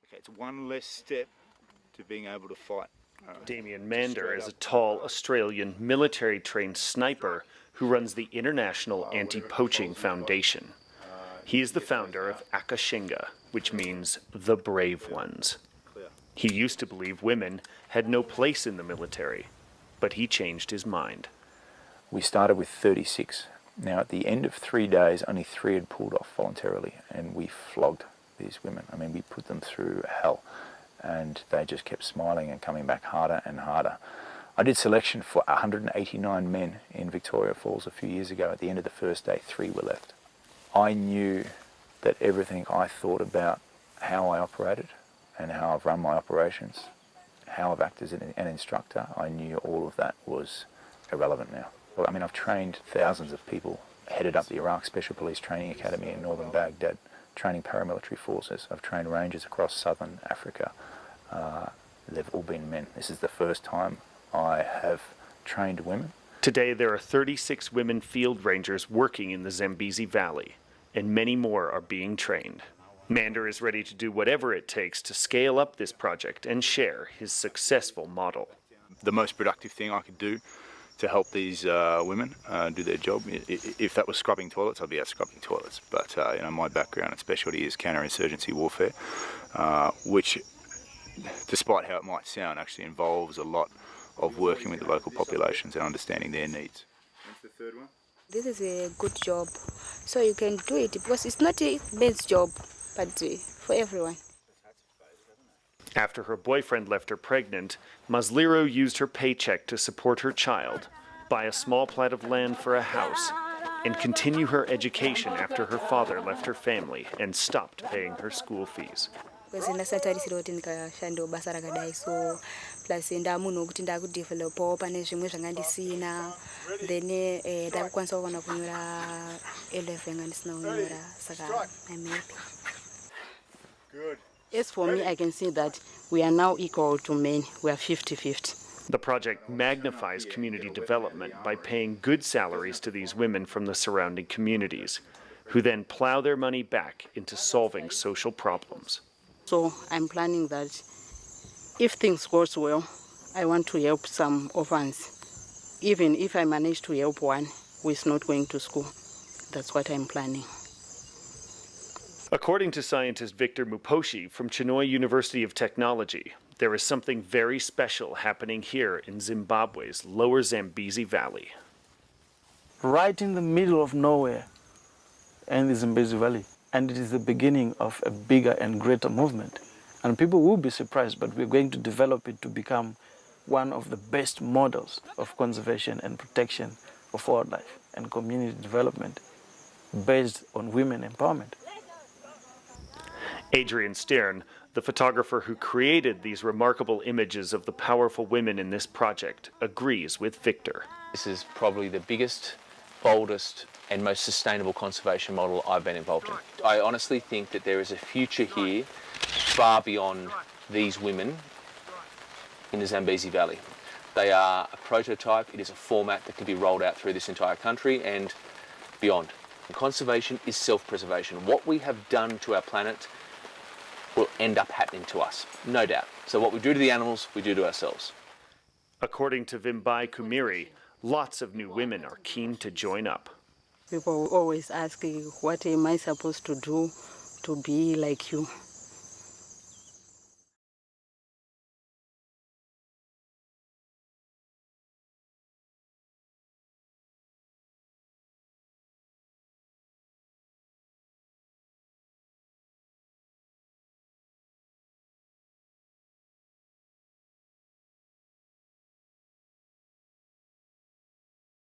Okay, it's one less step to being able to fight. Damien Mander is a tall Australian military-trained sniper who runs the International Anti-Poaching Foundation. He is the founder of Akashinga, which means the brave ones. He used to believe women had no place in the military, but he changed his mind. We started with 36. Now at the end of 3 days, only 3 had pulled off voluntarily, and we flogged these women. I mean, we put them through hell, and they just kept smiling and coming back harder and harder. I did selection for 189 men in Victoria Falls a few years ago. At the end of the first day, 3 were left. I knew that everything I thought about how I operated and how I've run my operations, how I've acted as an instructor, I knew all of that was irrelevant now. Well, I mean, I've trained thousands of people, headed up the Iraq Special Police Training Academy in northern Baghdad, training paramilitary forces. I've trained rangers across southern Africa. They've all been men. This is the first time I have trained women. Today, there are 36 women field rangers working in the Zambezi Valley, and many more are being trained. Mander is ready to do whatever it takes to scale up this project and share his successful model. The most productive thing I could do to help these women do their job, if that was scrubbing toilets, I'd be out scrubbing toilets. But you know, my background and specialty is counterinsurgency warfare, which, despite how it might sound, actually involves a lot of working with the local populations and understanding their needs. What's the third one? This is a good job, so you can do it because it's not a best job, but for everyone. After her boyfriend left her pregnant, Masliro used her paycheck to support her child, buy a small plot of land for a house, and continue her education after her father left her family and stopped paying her school fees. Because plus ndamuno kuti ndakudevelopa pane zvimwe zvangandisina then ndakukwanisa kuona kunyora 11 ngandisina kunyora saka I'm happy. Good. As for me, I can see that we are now equal to men. We are 50-50. The project magnifies community development by paying good salaries to these women from the surrounding communities, who then plow their money back into solving social problems. So I'm planning that if things goes well, I want to help some orphans. Even if I manage to help one who is not going to school, that's what I'm planning. According to scientist Victor Muposhi from Chinhoyi University of Technology, there is something very special happening here in Zimbabwe's lower Zambezi Valley. Right in the middle of nowhere in the Zambezi Valley. And it is the beginning of a bigger and greater movement. And people will be surprised, but we're going to develop it to become one of the best models of conservation and protection of wildlife and community development based on women empowerment. Adrian Stern, the photographer who created these remarkable images of the powerful women in this project, agrees with Victor. This is probably the biggest, boldest and most sustainable conservation model I've been involved in. I honestly think that there is a future here far beyond these women in the Zambezi Valley. They are a prototype. It is a format that can be rolled out through this entire country and beyond. Conservation is self-preservation. What we have done to our planet will end up happening to us, no doubt. So what we do to the animals, we do to ourselves. According to Vimbai Kumiri, lots of new women are keen to join up. People always ask, what am I supposed to do to be like you?